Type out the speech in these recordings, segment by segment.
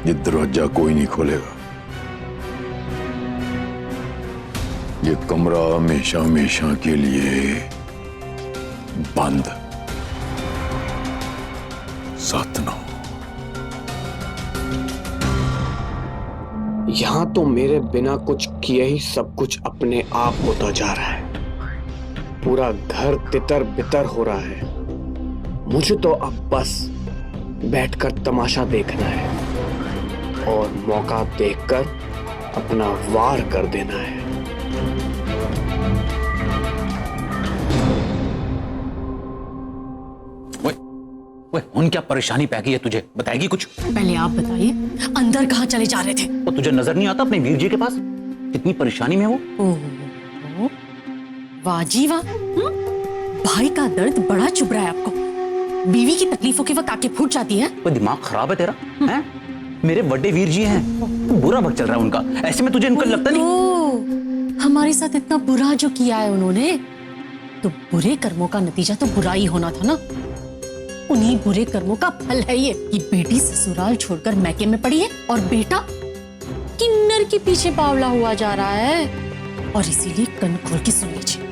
ये दरवाजा कोई नहीं खोलेगा। ये कमरा हमेशा हमेशा के लिए बंद। सतनाम। यहां तो मेरे बिना कुछ किए ही सब कुछ अपने आप होता जा रहा है। पूरा घर तितर बितर हो रहा है। मुझे तो अब बस बैठकर तमाशा देखना है और मौका देखकर अपना वार कर देना है। ओए, उन क्या परेशानी पै गई है तुझे? बताएगी कुछ? पहले आप बताइए, अंदर कहाँ चले जा रहे थे? वो तुझे नजर नहीं आता अपने वीर जी के पास? कितनी परेशानी में वो। ओह, वाह जी वाह। भाई का दर्द बड़ा चुभ रहा है आपको। बीवी की तकलीफों के वक्त आके फूट जाती है। कोई दिमाग खराब है तेरा? हैं? मेरे बड़े वीर जी हैं, बुरा वक्त चल रहा है उनका, ऐसे में तुझे इनका लगता नहीं? ओह, हमारे साथ इतना बुरा जो किया है उन्होंने, तो बुरे कर्मों का नतीजा तो बुरा ही होना था ना। उन्हीं बुरे कर्मों का फल है ये कि बेटी ससुराल छोड़कर मैके में पड़ी है और बेटा किन्नर के पीछे बावला हुआ जा रहा है। और इसीलिए कन खोल के सुन लीजिए,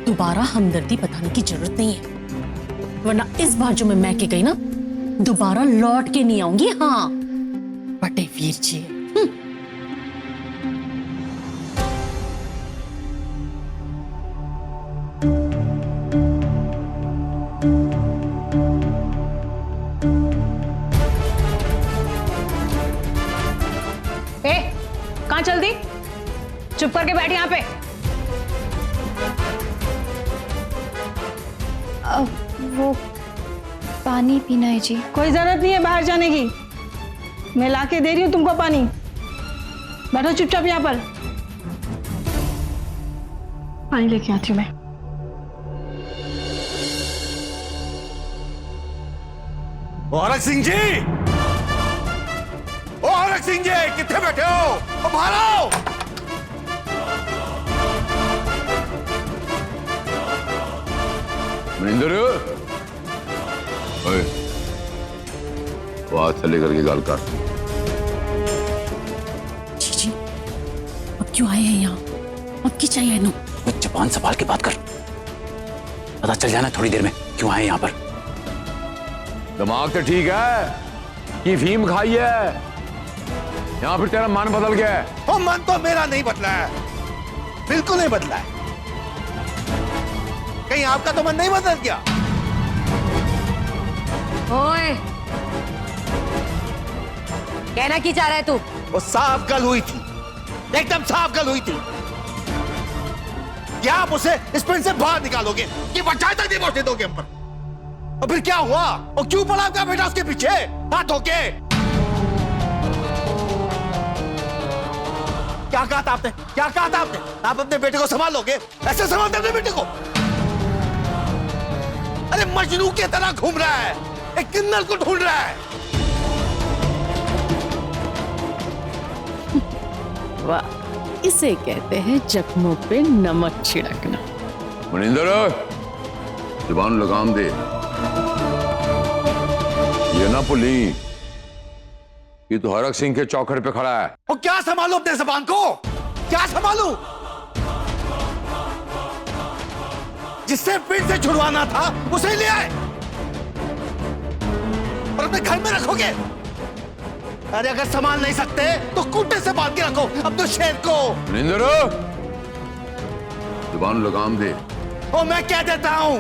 दोबारा हमदर्दी बताने की जरूरत नहीं है, वरना इस बार जो मैं मैके गई ना, दोबारा लौट के नहीं आऊंगी। हाँ, बड़े वीर जी। कहाँ चल दी? चुप करके बैठ यहाँ पे। वो पानी पीना है जी। कोई जरूरत नहीं है बाहर जाने की, मैं लाके दे रही हूँ तुमको पानी। बैठो चुपचाप यहाँ पर, पानी लेके आती हूँ मैं। हरक सिंह जी, ओ हरक सिंह जी, कितने बैठे हो? ओ बाहर आओ। मनिंदर, हाथ से लेकर के गाल कर। जी, अब क्यों आए हैं यहाँ? अब की चाहिए नो? जबान संभाल के बात कर, पता चल जाना थोड़ी देर में क्यों आए यहाँ पर। दिमाग तो ठीक है कि फीम खाई है, यहाँ फिर तेरा मन बदल गया है? ओ, मन तो मेरा नहीं बदला है, बिल्कुल नहीं बदला है। कहीं आपका तो मन नहीं बदल गया? ओए, कहना की चाह रहा है तू? वो साफ गल हुई थी, एकदम साफ गल हुई थी। क्या आप उसे इस पिंड से बाहर निकालोगे कि पंचायत तक नहीं पहुंचने दोगे हम पर? और फिर क्या हुआ? और क्यों पड़ा आपका बेटा उसके पीछे हाथ धोके? क्या कहा था आपने? क्या कहा था आपने? आप अपने बेटे को संभालोगे? ऐसे संभालते अपने बेटे को? अरे मजनू की तरह घूम रहा है, एक किन्नर को ढूंढ रहा है। वाह, इसे कहते हैं जख्मों पे नमक छिड़कना। मनिंदर, जुबान लगाम दे, ये ना भूली कि तू हरक सिंह के चौखट पे खड़ा है। और क्या संभालू अपने जबान को? क्या संभालू? जिससे पिंड से छुड़वाना था उसे ले आए और अपने घर में रखोगे। अरे अगर संभाल नहीं सकते तो कुत्ते से बांध के रखो अपने शेर को। मनिंदर, जुबान लगाम दे। और मैं क्या देता हूं,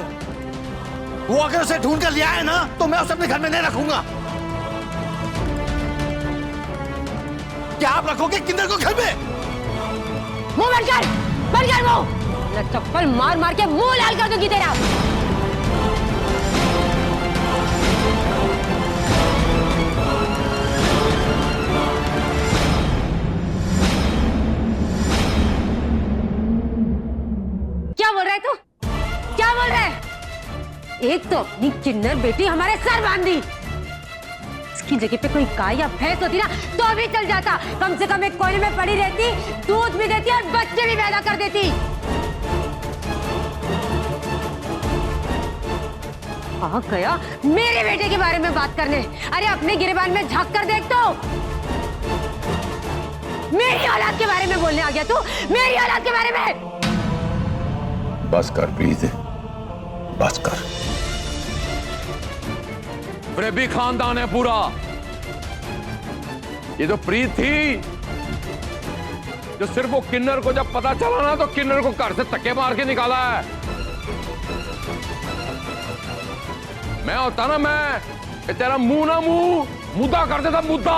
वो अगर उसे ढूंढ कर ले आए ना तो मैं उसे अपने घर में नहीं रखूंगा। क्या आप रखोगे किन्नर को घर में? मुंह बंद कर मुंह, मैं चप्पल मार मार के मुंह लाल कर दूंगी तेरा। क्या बोल रहा है तू? क्या बोल रहा है? एक तो अपनी किन्नर बेटी हमारे सर बांधी, इसकी जगह पे कोई गाय या भैंस होती ना तो भी चल जाता। कम से कम एक कोने में पड़ी रहती, दूध भी देती और बच्चे भी पैदा कर देती। कहाँ गया मेरे बेटे के बारे में बात करने? अरे अपने गिरेबान में झांक कर देख तो। मेरी औलाद के बारे में बोलने आ गया तू, मेरी औलाद के बारे में। बस कर प्लीज, बस कर। प्रेमी खानदान है पूरा। ये जो प्रीत थी, जो सिर्फ वो किन्नर को जब पता चला ना तो किन्नर को घर से धक्के मार के निकाला है। मैं होता ना, मैं तेरा मुंह ना मुंह मुद्दा कर देता, मुद्दा,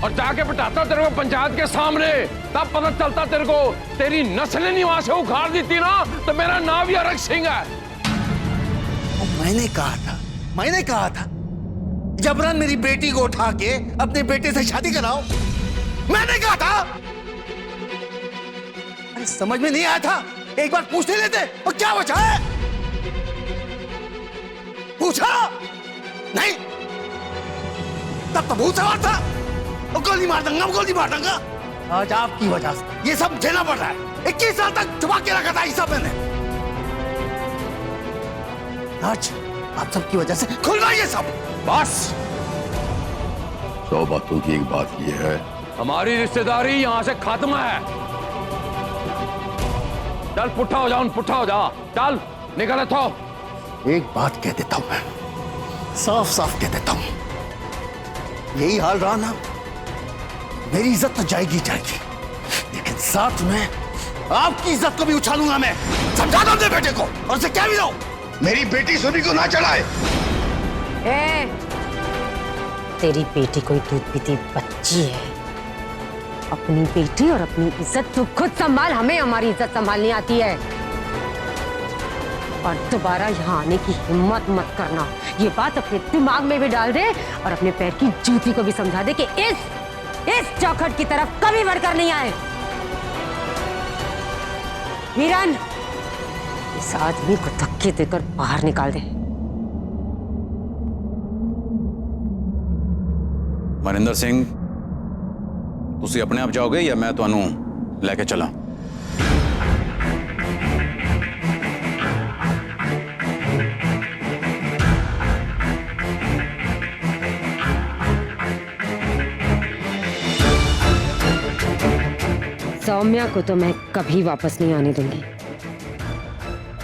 और जाके बिठाता तेरे को पंचायत के सामने। तब पता चलता तेरे को, तेरी नस्लें नहीं वहां से उखाड़ देती ना तो मेरा नाम ही अरग सिंह है। मैंने कहा था जबरन मेरी बेटी को उठा के अपने बेटे से शादी कराओ। मैंने कहा था। अरे समझ में नहीं आया था, एक बार पूछ नहीं लेते? और क्या बचा है? पूछा नहीं, तब तो बहुत सवाल था। और गोली मार दूंगा, गोली मार दूंगा। आज आपकी वजह से ये सब झेलना पड़ रहा है। 21 साल तक छुपा के रखा था ये सब मैंने। आज आप सबकी वजह से खुल रहा है ये सब। बस 100 बातों की एक बात ये है, हमारी रिश्तेदारी यहां से खत्म है। चल पुट्ठा हो जाओ, पुट्ठा हो जा, चल निकल तो। एक बात कह देता हूं मैं, साफ साफ कह देता हूं, यही हाल रहा ना, मेरी इज्जत तो जाएगी जाएगी, लेकिन साथ में आपकी इज्जत को भी उछालूंगा मैं। समझा दो अपने बेटे को, और उसे कह भी दो मेरी बेटी सुनी को ना चढ़ाए। तेरी बेटी कोई दूध पीती बच्ची है। अपनी बेटी और अपनी इज्जत तू खुद संभाल, हमें हमारी इज्जत संभालनी आती है। और दोबारा यहाँ आने की हिम्मत मत करना। ये बात अपने दिमाग में भी डाल दे और अपने पैर की जूती को भी समझा दे कि इस चौखट की तरफ कभी बढ़कर नहीं आए। मीरन, इस आदमी को धक्के देकर बाहर निकाल दे। मनिंदर सिंह, तुसी अपने आप जाओगे या मैं तुहानू लेके चला? सौम्या को तो मैं कभी वापस नहीं आने दूंगी,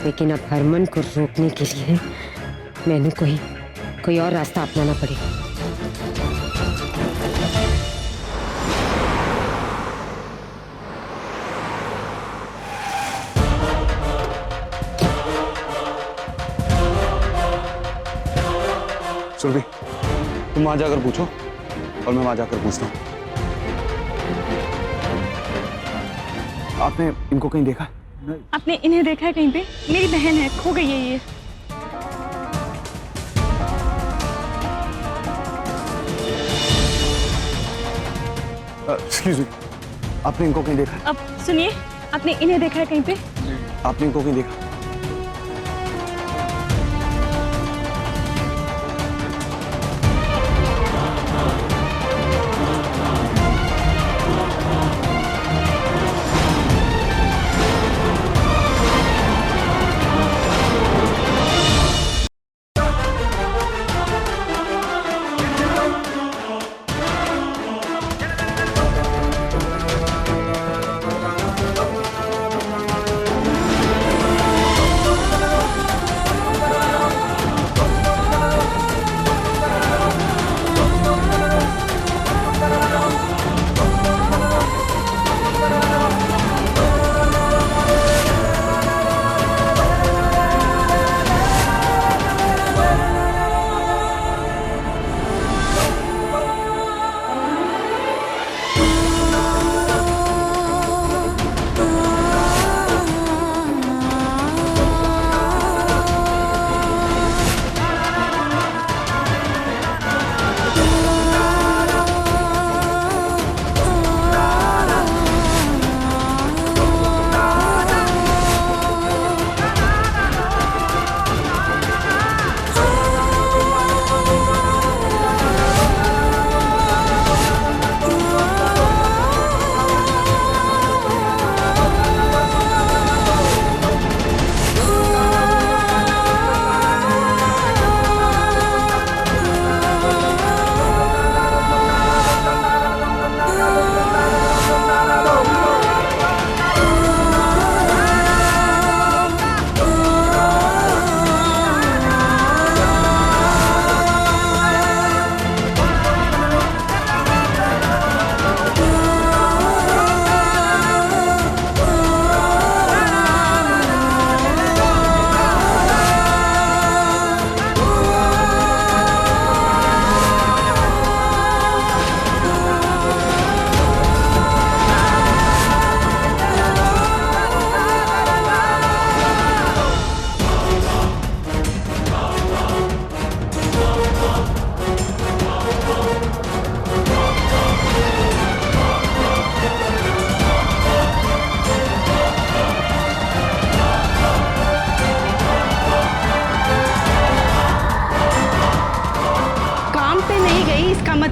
लेकिन अब हरमन को रोकने के लिए मैंने कोई और रास्ता अपनाना पड़ेगा। सुरभि, तुम वहां जाकर पूछो और मैं वहां जाकर पूछता हूँ। आपने इनको कहीं देखा? आपने इन्हें देखा है कहीं पे? मेरी बहन है, खो गई है ये। एक्सक्यूज मी, आपने इनको कहीं देखा? अब सुनिए, आपने इन्हें देखा है कहीं पे? आपने इनको कहीं देखा?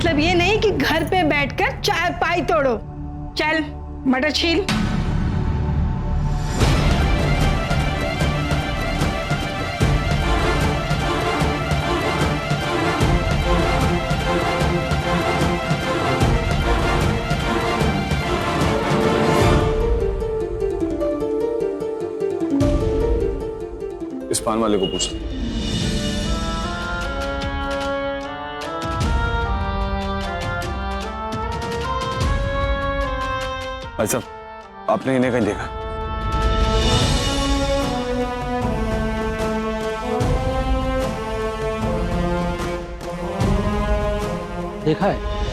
मतलब ये नहीं कि घर पे बैठकर चाय पाई तोड़ो। चल मटर छील। इस पान वाले को पूछ। भाई साहब, आपने इन्हें कहीं देखा? देखा है?